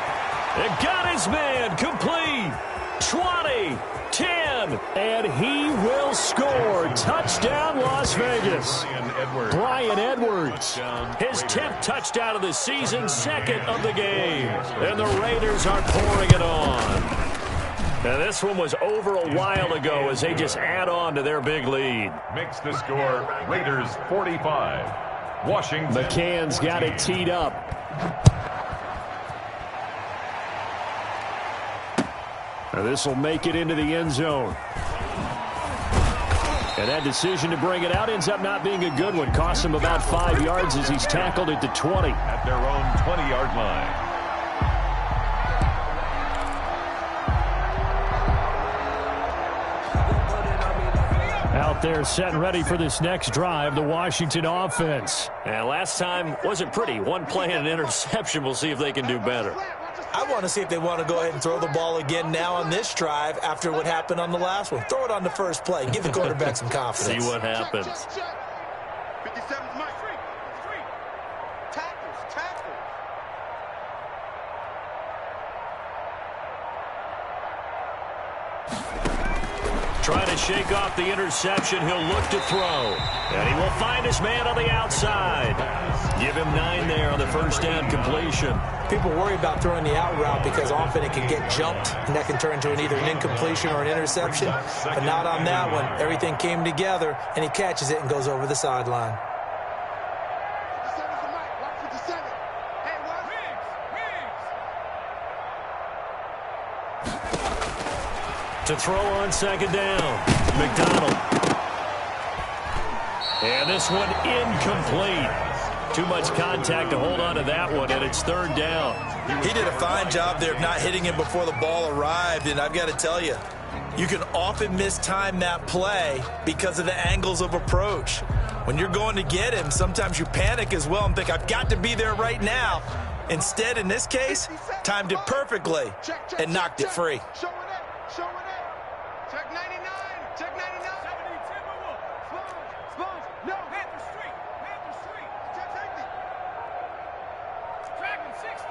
It got his man complete. 20, 10, and he will score. Touchdown, Las Vegas. Bryan Edwards. His 10th touchdown of the season, 2nd of the game. And the Raiders are pouring it on. Now, this one was over a while ago as they just add on to their big lead. Makes the score Raiders 45. Washington. McCann's got it teed up. Now this will make it into the end zone. And that decision to bring it out ends up not being a good one. Costs him about 5 yards as he's tackled at the 20. At their own 20-yard line. Out there set and ready for this next drive, the Washington offense. And last time wasn't pretty. One play and an interception. We'll see if they can do better. I want to see if they want to go ahead and throw the ball again now on this drive after what happened on the last one. Throw it on the first play. Give the quarterback some confidence. See what happens. 57 is mine. Tackles. Trying to shake off the interception. He'll look to throw. And he will find his man on the outside. Give him 9 there on the first down completion. People worry about throwing the out route because often it can get jumped, and that can turn into either an incompletion or an interception. But not on that one. Everything came together, and he catches it and goes over the sideline. 57 is mine. Watch 57. Hey, watch. To throw on second down, McDonald. And this one incomplete. Too much contact to hold on to that one, and it's 3rd down. He did a fine job there of not hitting him before the ball arrived, and I've got to tell you, you can often mistime that play because of the angles of approach. When you're going to get him, sometimes you panic as well and think, I've got to be there right now. Instead, in this case, timed it perfectly and knocked it free. Show it up. Check 99. Check 99. 72. Sponge. No. Panther Street. Check safety. Dragon 60.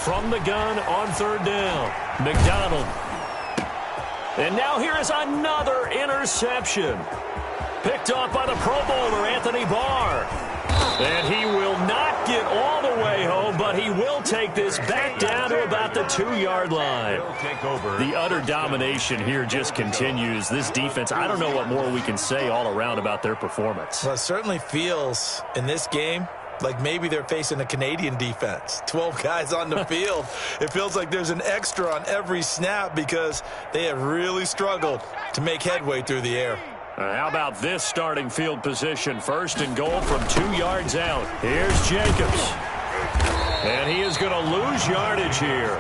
From the gun on 3rd down, McDonald. And now here is another interception. Picked off by the Pro Bowler, Anthony Barr. And he will not get all the way home, but he will take this back down to about the 2-yard line. The utter domination here just continues. This defense, I don't know what more we can say all around about their performance. Well, it certainly feels in this game like maybe they're facing a Canadian defense. 12 guys on the field. It feels like there's an extra on every snap because they have really struggled to make headway through the air. How about this starting field position? 1st and goal from 2 yards out. Here's Jacobs. And he is going to lose yardage here.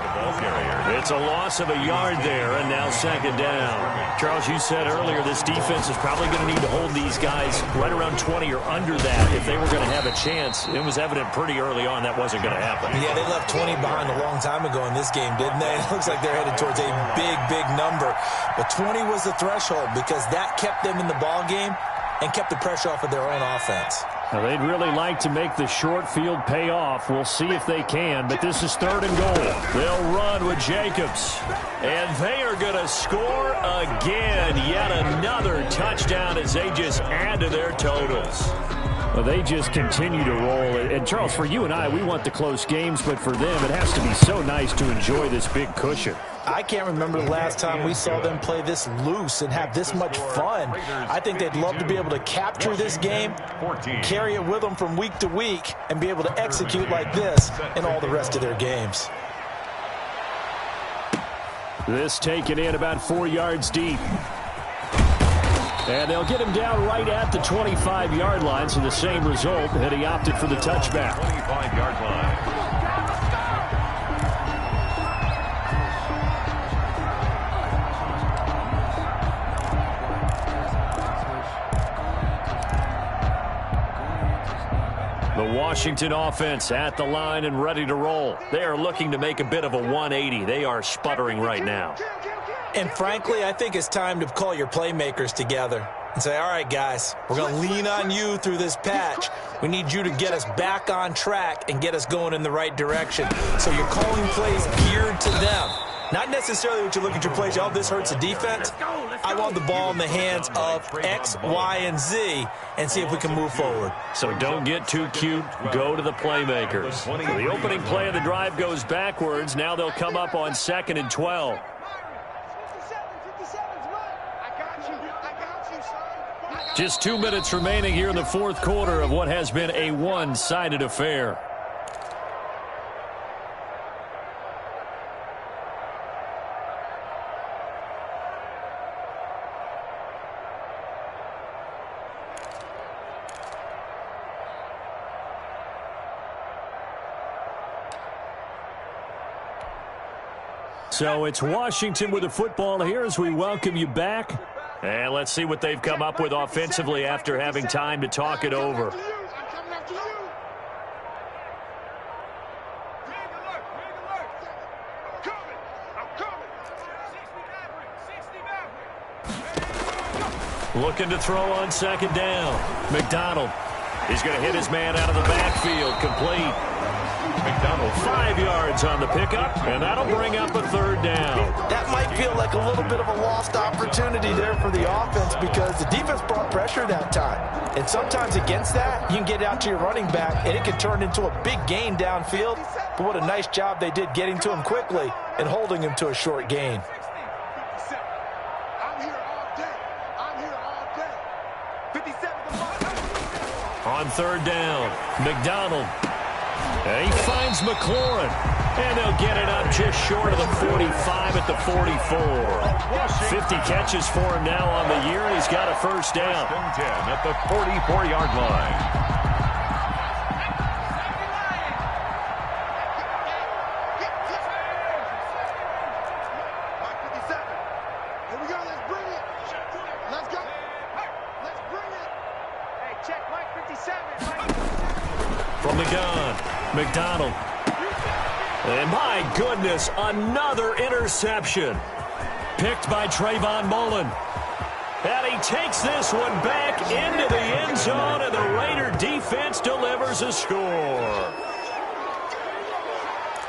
It's a loss of a yard there, and now second down. Charles, you said earlier this defense is probably going to need to hold these guys right around 20 or under that if they were going to have a chance. It was evident pretty early on that wasn't going to happen. Yeah, they left 20 behind a long time ago in this game, didn't they? It looks like they're headed towards a big, big number. But 20 was the threshold because that kept them in the ball game and kept the pressure off of their own offense. Now, they'd really like to make the short field pay off. We'll see if they can, but this is 3rd and goal. They'll run with Jacobs. And they are going to score again. Yet another touchdown as they just add to their totals. Well, they just continue to roll. And, Charles, for you and I, we want the close games, but for them, it has to be so nice to enjoy this big cushion. I can't remember the last time we saw them play this loose and have this much fun. I think they'd love to be able to capture this game, carry it with them from week to week, and be able to execute like this in all the rest of their games. This taken in about 4 yards deep. And they'll get him down right at the 25-yard line, so the same result, and he opted for the touchback. 25-yard line. The Washington offense at the line and ready to roll. They are looking to make a bit of a 180. They are sputtering right now. And frankly, I think it's time to call your playmakers together and say, all right, guys, we're going to lean on you through this patch. We need you to get us back on track and get us going in the right direction. So you're calling plays geared to them. Not necessarily what you look at your plays, oh, this hurts the defense. I want the ball in the hands of X, Y, and Z and see if we can move forward. So don't get too cute. Go to the playmakers. The opening play of the drive goes backwards. Now they'll come up on 2nd and 12. Just 2 minutes remaining here in the 4th quarter of what has been a one-sided affair. So it's Washington with the football here as we welcome you back. And let's see what they've come up with offensively after having time to talk it over. Looking to throw on 2nd down. McDonald. He's going to hit his man out of the backfield. Complete. McDonald 5 yards on the pickup, and that'll bring up a 3rd down. That might feel like a little bit of a lost opportunity there for the offense because the defense brought pressure that time. And sometimes against that, you can get out to your running back, and it can turn into a big gain downfield. But what a nice job they did getting to him quickly and holding him to a short gain. On 3rd down, McDonald. And he finds McLaurin. And they'll get it up just short of the 45 at the 44. 50 catches for him now on the year, and he's got a 1st down. 10 at the 44-yard line. From the gun, McDonald. And my goodness, another interception. Picked by Trayvon Mullen. And he takes this one back into the end zone, and the Raider defense delivers a score.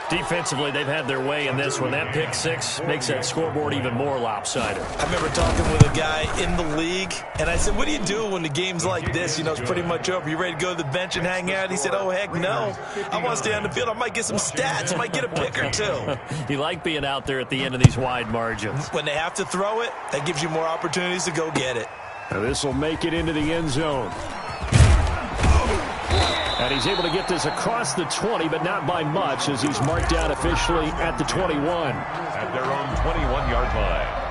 Defensively, they've had their way in this one. That pick 6 makes that scoreboard even more lopsided. I remember talking with a guy in the league, and I said, what do you do when the game's like this? You know, it's pretty much over. You ready to go to the bench and hang out? He said, oh, heck no. I want to stay on the field. I might get some stats. I might get a pick or two. You like being out there at the end of these wide margins. When they have to throw it, that gives you more opportunities to go get it. Now this will make it into the end zone. And he's able to get this across the 20, but not by much, as he's marked down officially at the 21. At their own 21-yard line.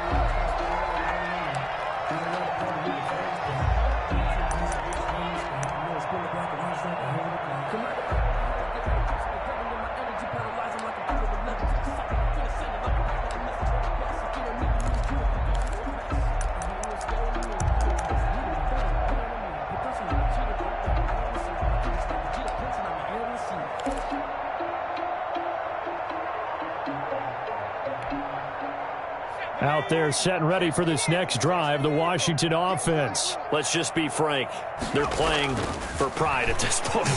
Out there set and ready for this next drive, the Washington offense. Let's just be frank. They're playing for pride at this point.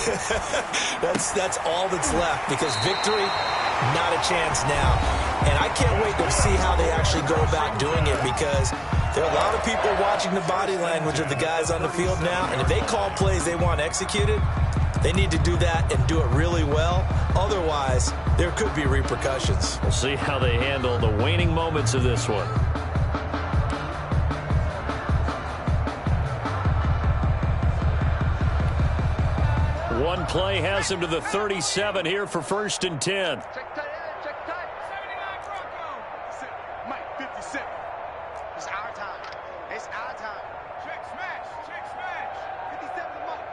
That's all that's left, because victory, not a chance now. And I can't wait to see how they actually go about doing it, because there are a lot of people watching the body language of the guys on the field now, and if they call plays they want executed, they need to do that and do it really well. Otherwise, there could be repercussions. We'll see how they handle the waning moments of this one. One play has him to the 37 here for 1st and 10. Check tight. 79 Mike, 57. It's our time. It's our time. Check smash. 57 to Mike.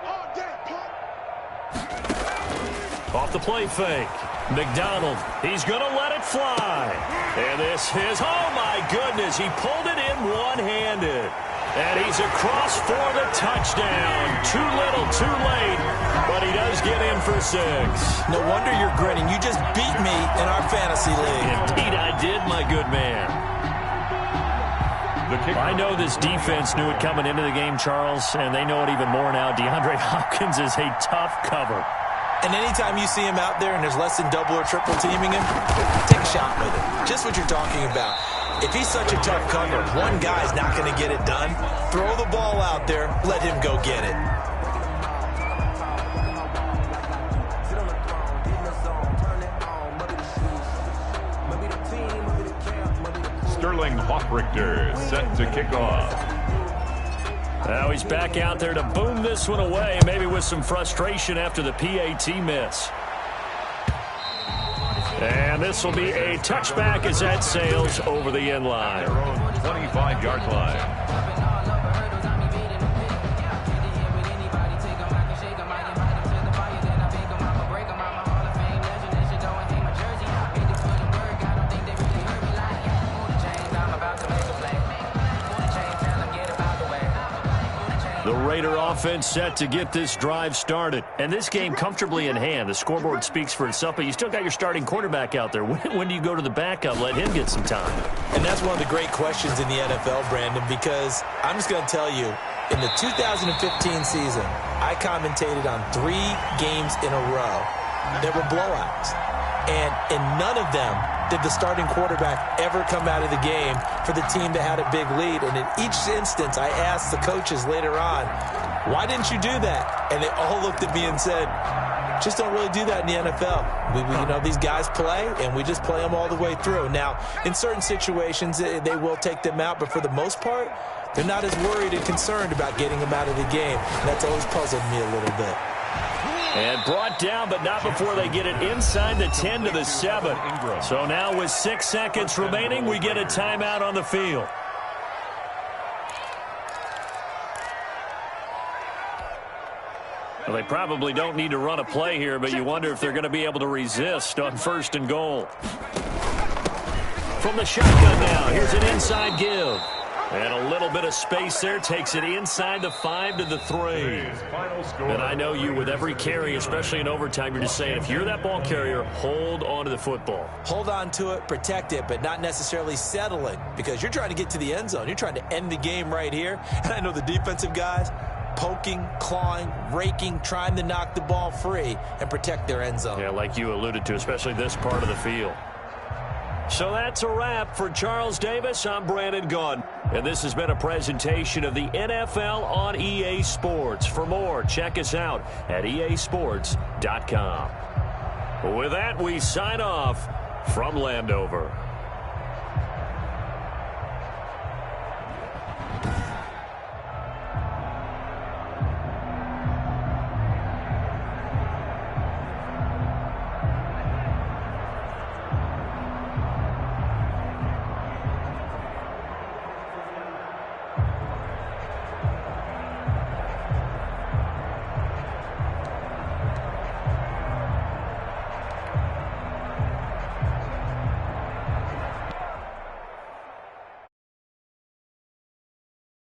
Oh, damn, pump. Off the play fake. McDonald, he's going to let it fly. And this is, oh my goodness, he pulled it in one-handed. And he's across for the touchdown. Too little, too late, but he does get in for 6. No wonder you're grinning. You just beat me in our fantasy league. Indeed I did, my good man. I know this defense knew it coming into the game, Charles, and they know it even more now. DeAndre Hopkins is a tough cover. And anytime you see him out there and there's less than double or triple teaming him, take a shot with it. Just what you're talking about. If he's such a tough cover, one guy's not going to get it done. Throw the ball out there. Let him go get it. Sterling Hoffrichter set to kick off. Now he's back out there to boom this one away, maybe with some frustration after the PAT miss. And this will be a touchback as that sails over the end line. Their own 25-yard line. The Raider offense set to get this drive started. And this game comfortably in hand. The scoreboard speaks for itself, but you still got your starting quarterback out there. When do you go to the backup? Let him get some time. And that's one of the great questions in the NFL, Brandon, because I'm just going to tell you, in the 2015 season, I commentated on 3 games in a row. There were blowouts. And in none of them did the starting quarterback ever come out of the game for the team that had a big lead. And in each instance, I asked the coaches later on, why didn't you do that? And they all looked at me and said, just don't really do that in the NFL. You know, these guys play, and we just play them all the way through. Now, in certain situations, they will take them out, but for the most part, they're not as worried and concerned about getting them out of the game. And that's always puzzled me a little bit. And brought down, but not before they get it inside the 10 to the 7. So now with 6 seconds remaining, we get a timeout on the field. Well, they probably don't need to run a play here, but you wonder if they're going to be able to resist on 1st and goal. From the shotgun now, here's an inside give. And a little bit of space there takes it inside the 5 to the 3. And I know you, with every carry, especially in overtime, you're just saying, if you're that ball carrier, hold on to the football. Hold on to it, protect it, but not necessarily settle it, because you're trying to get to the end zone. You're trying to end the game right here. And I know the defensive guys poking, clawing, raking, trying to knock the ball free and protect their end zone. Yeah, like you alluded to, especially this part of the field. So that's a wrap for Charles Davis. I'm Brandon Gaudin. And this has been a presentation of the NFL on EA Sports. For more, check us out at easports.com. With that, we sign off from Landover.